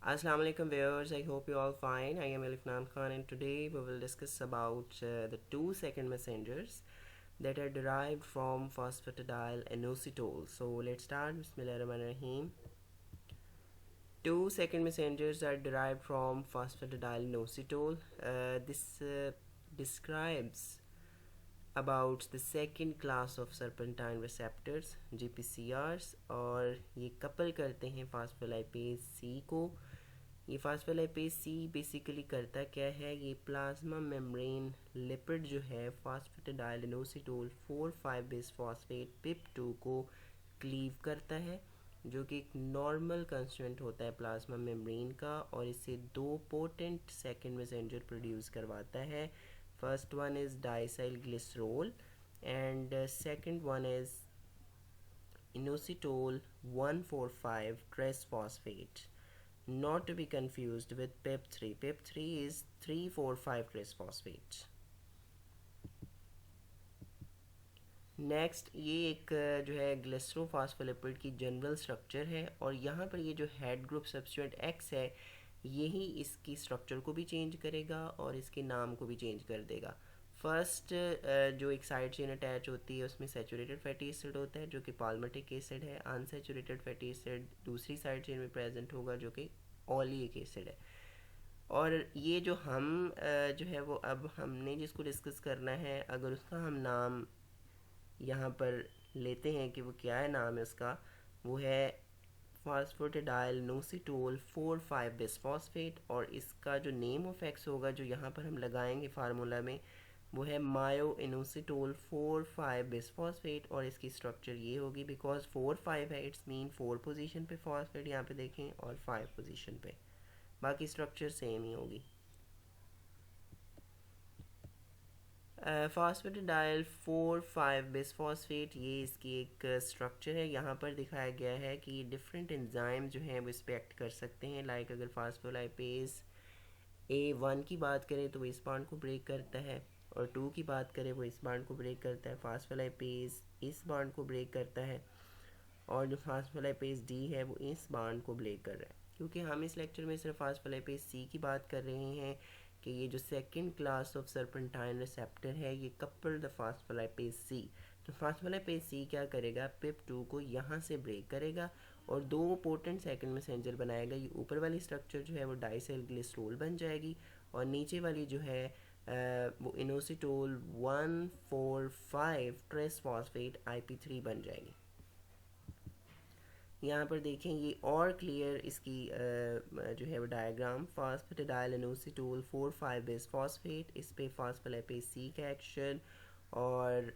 Assalamu alaikum viewers, I hope you all fine. I am Elifnan Khan and today we will discuss about the 2 second messengers that are derived from phosphatidyl inositol. So let's start. Bismillahirrahmanirrahim. 2 second messengers are derived from phosphatidyl inositol. This describes about the second class of serpentine receptors GPCRs और ये couple करते हैं फास्फोलाइपेज सी को। ये फास्फोलाइपेज see basically करता क्या है, ये प्लाज्मा मेम्ब्रेन लिपिड जो है फास्फेटिडाइल इनोसिटोल 4,5 बिसफॉस्फेट पिप 2 को क्लीव करता है, जो कि एक नॉर्मल कंस्टिट्यूएंट होता है प्लाज्मा मेम्ब्रेन का, और इससे दो पोटेंट सेकेंड मैसेंजर प्रोड्यूस करवाता है। First one is diacyl glycerol and second one is inositol 1,4,5 trisphosphate, not to be confused with PEP3. PEP3 is 3,4,5 trisphosphate. Next ये एक जो है ग्लिसरोफॉस्फोलिपिड की जनरल स्ट्रक्चर है, और यहाँ पर ये जो हेड ग्रुप सब्सट्रेट एक्स है यही इसकी स्ट्रक्चर को भी चेंज करेगा और इसके नाम को भी चेंज कर देगा। फर्स्ट जो एक साइड चेन अटैच होती है उसमें सैचुरेटेड फैटी एसिड होता है जो कि पाल्मिटिक एसिड है। अनसैचुरेटेड फैटी एसिड दूसरी साइड चेन में प्रेजेंट होगा जो कि ओलिक एसिड है। और ये जो हम जो है वो अब हमने जिसको डिस्कस करना है, अगर उसका हम नाम यहाँ पर लेते हैं कि वो क्या है, नाम है उसका, वो है फास्फोटिडाइल नोसिटोल 4,5 बिसफॉस्फेट, और इसका जो नेम ऑफ एक्स होगा जो यहाँ पर हम लगाएंगे फार्मूला में वो है मायो इनोसिटोल 4,5 बिसफॉस्फेट, और इसकी स्ट्रक्चर ये होगी बिकॉज 4,5 है इट्स मीन 4 पोजीशन पे फॉस्फेट यहाँ पे देखें और 5 पोजीशन पे, बाकी स्ट्रक्चर सेम ही होगी। फास्फेटिडाइल 4,5 बिसफॉस्फेट ये इसकी एक स्ट्रक्चर है। यहाँ पर दिखाया गया है कि डिफरेंट एंजाइम जो हैं वो इस पर एक्ट कर सकते हैं। लाइक अगर फास्फोलाइपेज A1 की बात करें तो वो इस बॉन्ड को ब्रेक करता है, और 2 की बात करें वो इस बॉन्ड को ब्रेक करता है। फास्फोलाइपेज इस बॉन्ड को ब्रेक करता है, और जो फास्फोलाइपेज डी है वो इस बॉन्ड को ब्रेक कर रहा है। क्योंकि हम इस लेक्चर में सिर्फ फास्फोलाइपेज सी की बात कर रहे हैं कि ये जो second class of serpentine receptor है ये कपल द फास्फोलाइपेज सी, तो फास्फोलाइपेज सी क्या करेगा, पिप 2 को यहाँ से ब्रेक करेगा और दो पोटेंट सेकंड मैसेंजर बनाएगा। ये ऊपर वाली स्ट्रक्चर जो है वो डाइसेल ग्लिसरोल बन जाएगी, और नीचे वाली जो है वो इनोसिटोल 1,4,5 ट्रेस फॉस्फेट IP3 बन जाएगी। यहाँ पर देखें ये और क्लियर इसकी जो है वो डायग्राम, फास्फेटिडाइल इनोसिटोल 4,5 बिसफॉस्फेट, इस पे फास्फोलाइपेज सी का एक्शन और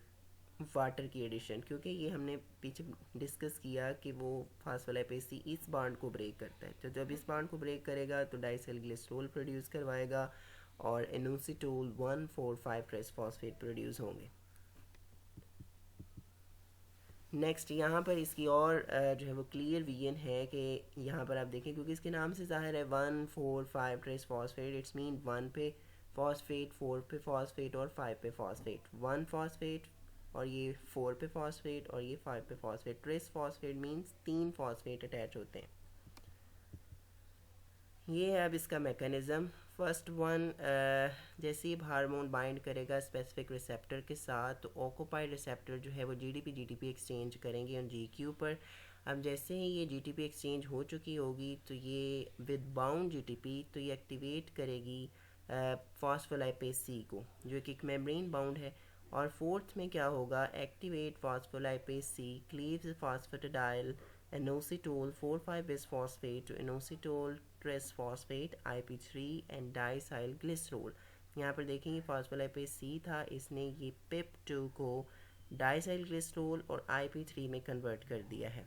वाटर की एडिशन, क्योंकि ये हमने पीछे डिस्कस किया कि वो फास्फोलाइपेज सी इस बॉन्ड को ब्रेक करता है, तो जब इस बॉन्ड को ब्रेक करेगा तो डाइसेल ग्लिसरोल प्रोड्यूस करवाएगा और इनोसिटोल 1,4,5 ट्रेस फॉस्फेट प्रोड्यूस होंगे। नेक्स्ट यहाँ पर इसकी और जो है वो क्लियर विजन है कि यहाँ पर आप देखें, क्योंकि इसके नाम से ज़ाहिर है 1,4,5 ट्रेस फॉस्फेट, इट्स मीन 1 पे फॉस्फेट, 4 पे फॉस्फेट और 5 पे फॉस्फेट, 1 फॉस्फेट और ये 4 पे फॉस्फेट और ये 5 पे phosphate. Trace phosphate means 3 phosphate attach होते हैं। ये है अब इसका मैकेनिज़्म। फर्स्ट वन, जैसे ही हार्मोन बाइंड करेगा स्पेसिफिक रिसेप्टर के साथ तो ऑक्यूपाइड रिसेप्टर जो है वो जीडीपी एक्सचेंज करेंगे ऑन जीक्यू पर। अब जैसे ही ये जीटीपी एक्सचेंज हो चुकी होगी तो ये विद बाउंड जीटीपी तो ये एक्टिवेट करेगी फॉस्फोलाइपेज सी को, जो कि एक मेम्ब्रेन बाउंड है। और फोर्थ में क्या होगा, activate phospholipase C cleaves फास्फेटिडाइल inositol 4,5 bisphosphate to inositol trisphosphate IP3 and diacyl glycerol। यहाँ पर देखेंगे फॉस्फोलाइपेज सी था, इसने ये पिप 2 को डाइसाइल ग्लिसरोल और IP3 में कन्वर्ट कर दिया है।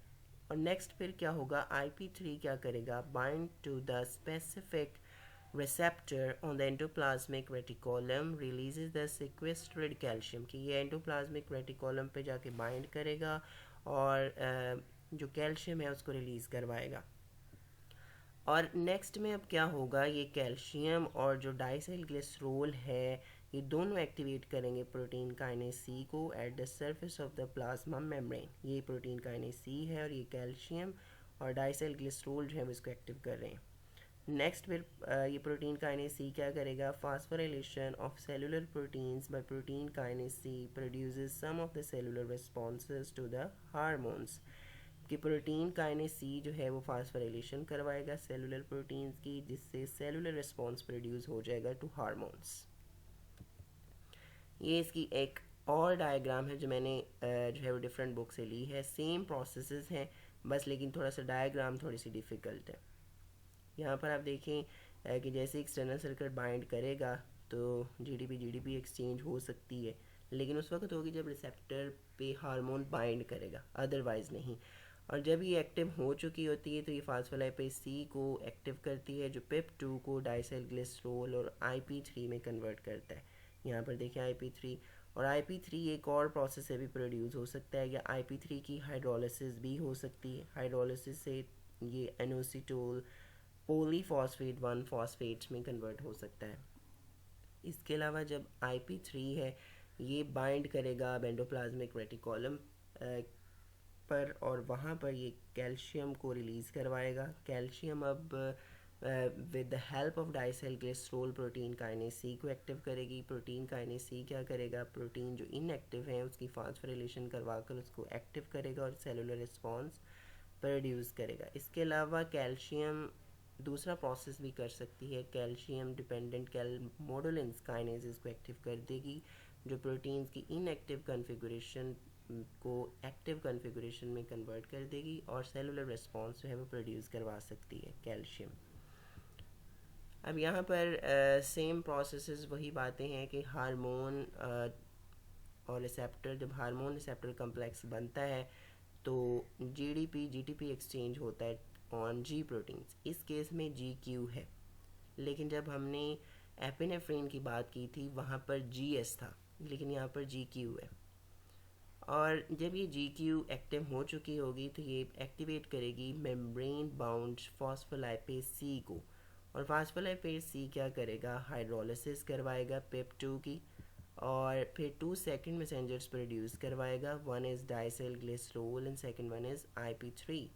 और नेक्स्ट फिर क्या होगा, IP3 क्या करेगा, bind to the specific receptor on the endoplasmic reticulum releases the sequestered calcium, कि ये एंडोप्लाज्मिक रेटिकुलम पे जाके बाइंड करेगा और जो कैल्शियम है उसको रिलीज़ करवाएगा। और नेक्स्ट में अब क्या होगा, ये कैल्शियम और जो डाइसाइल ग्लिसरोल है ये दोनों एक्टिवेट करेंगे प्रोटीन काइनेज सी को at the surface of the plasma membrane. ये प्रोटीन काइनेज सी है और ये कैल्शियम और डाइसाइल ग्लिसरोल जो है वो इसको एक्टिव कर रहे हैं। नेक्स्ट फिर ये प्रोटीन काइनेज सी क्या करेगा, phosphorylation of cellular proteins by protein kinase C produces some of the cellular responses to the hormones, कि प्रोटीन काइनेज सी जो है वो फास्फोराइलेशन करवाएगा सेलुलर प्रोटीन्स की, जिससे सेलुलर रिस्पॉन्स प्रोड्यूस हो जाएगा टू हार्मोन्स। ये इसकी एक और डायग्राम है जो मैंने जो है वो डिफरेंट बुक से ली है, सेम प्रोसेसेस हैं बस, लेकिन थोड़ा सा डायग्राम थोड़ी सी डिफ़िकल्ट है। यहाँ पर आप देखें कि जैसे एक्सटर्नल सर्किट बाइंड करेगा तो जीडीपी एक्सचेंज हो सकती है, लेकिन उस वक्त होगी जब रिसेप्टर पे हार्मोन बाइंड करेगा, अदरवाइज़ नहीं। और जब ये एक्टिव हो चुकी होती है तो ये फास्फोलाइपेज सी को एक्टिव करती है, जो पिप 2 को डाइसेल ग्लिसरॉल और IP3 में कन्वर्ट करता है। यहाँ पर देखें IP3, और IP3 एक और प्रोसेस से भी प्रोड्यूस हो सकता है, या IP3 की हाइड्रोलिसिस भी हो सकती है। हाइड्रोलिसिस से ये एनोसिटोल पॉलीफॉस्फेट 1 फॉस्फेट्स में कन्वर्ट हो सकता है। इसके अलावा जब IP3 है ये बाइंड करेगा एंडोप्लाज्मिक रेटिकुलम पर, और वहाँ पर ये कैल्शियम को रिलीज़ करवाएगा। कैल्शियम अब with the help of diacyl glycerol protein kinase C को एक्टिव करेगी। प्रोटीन काइनेज सी क्या करेगा, प्रोटीन जो इनएक्टिव है उसकी फास्फोराइलेशन करवा कर उसको एक्टिव करेगा और सेलुलर रिस्पॉन्स प्रोड्यूस करेगा। इसके अलावा कैल्शियम दूसरा प्रोसेस भी कर सकती है, कैल्शियम डिपेंडेंट मोडुलेंस काइनेजेस को एक्टिव कर देगी, जो प्रोटीन्स की इनएक्टिव कॉन्फ़िगरेशन को एक्टिव कॉन्फ़िगरेशन में कन्वर्ट कर देगी और सेलुलर रिस्पॉन्स जो है वो प्रोड्यूस करवा सकती है कैल्शियम। अब यहाँ पर सेम प्रोसेसेस वही बातें हैं कि हार्मोन और रिसेप्टर, जब हार्मोन रिसेप्टर कम्प्लेक्स बनता है तो जीटीपी एक्सचेंज होता है ऑन जी प्रोटीन्स, इस केस में GQ है। लेकिन जब हमने एपिनेफ्रिन की बात की थी वहाँ पर GS था, लेकिन यहाँ पर GQ है। और जब ये GQ एक्टिव हो चुकी होगी तो ये एक्टिवेट करेगी मेम्ब्रेन बाउंड फॉस्फोलाइपेज सी को, और फॉस्फोलाइपेज सी क्या करेगा, हाइड्रोलिसिस करवाएगा पिप 2 की, और फिर 2 सेकेंड मैसेंजर्स प्रोड्यूस करवाएगा, one is diacyl glycerol and second one is IP3।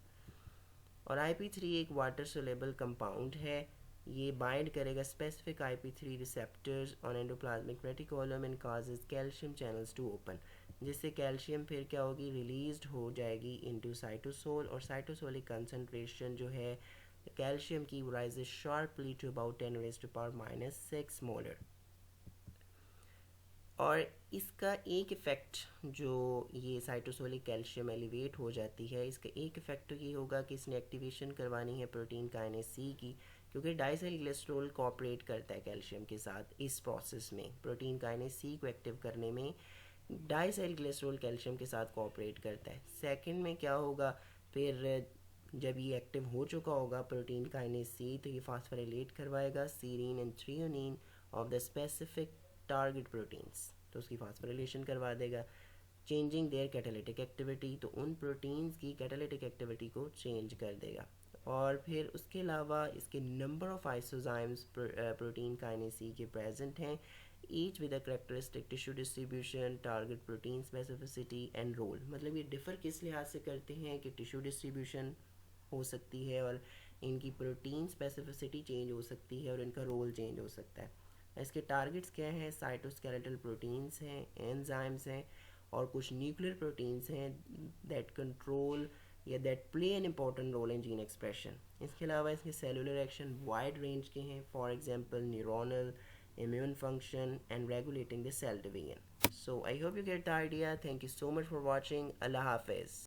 और IP3 एक वाटर सोलेबल कंपाउंड है, ये बाइंड करेगा specific IP3 receptors on endoplasmic reticulum and causes calcium channels to open, जिससे कैल्शियम फिर क्या होगी, रिलीज्ड हो जाएगी इनटू साइटोसोल, और साइटोसोलिक कंसंट्रेशन जो है कैल्शियम की rises sharply to about 10⁻⁻⁶ molar. और इसका एक इफ़ेक्ट जो ये साइटोसोलिक कैल्शियम एलिवेट हो जाती है, इसका एक इफ़ेक्ट तो ये होगा कि इसने एक्टिवेशन करवानी है प्रोटीन काइनेज सी की, क्योंकि डाइसेल ग्लिसरॉल कोऑपरेट करता है कैल्शियम के साथ इस प्रोसेस में, प्रोटीन काइनेज सी को एक्टिव करने में डाइसेल ग्लिसरॉल कैल्शियम के साथ कोऑपरेट करता है। सेकंड में क्या होगा, फिर जब ये एक्टिव हो चुका होगा प्रोटीन काइनेज सी तो ये फास्फोराइलेट करवाएगा serine and threonine of the specific target proteins, तो उसकी फास्फोराइलेशन करवा देगा, चेंजिंग देयर कैटालिटिक एक्टिविटी, तो उन प्रोटीन्स की कैटालिटिक एक्टिविटी को चेंज कर देगा। और फिर उसके अलावा इसके number of isozymes protein kinase C के प्रेजेंट हैं, each with a characteristic tissue distribution, target protein specificity and role. मतलब ये डिफ़र किस लिहाज से करते हैं कि टिश्यू डिस्ट्रीब्यूशन हो सकती है और इनकी प्रोटीन स्पेसिफिसिटी चेंज हो सकती है और इनका रोल चेंज हो सकता है। इसके टारगेट्स क्या हैं, साइटोस्केलेटल प्रोटीन्स हैं, एंजाइम्स हैं, और कुछ न्यूक्लियर प्रोटीन्स हैं दैट कंट्रोल या that play an important role in gene expression. इसके अलावा इसके सेलुलर एक्शन वाइड रेंज के हैं, for example neuronal, immune function and regulating the cell division. So I hope you get the idea. Thank you so much for watching. Allah Hafiz.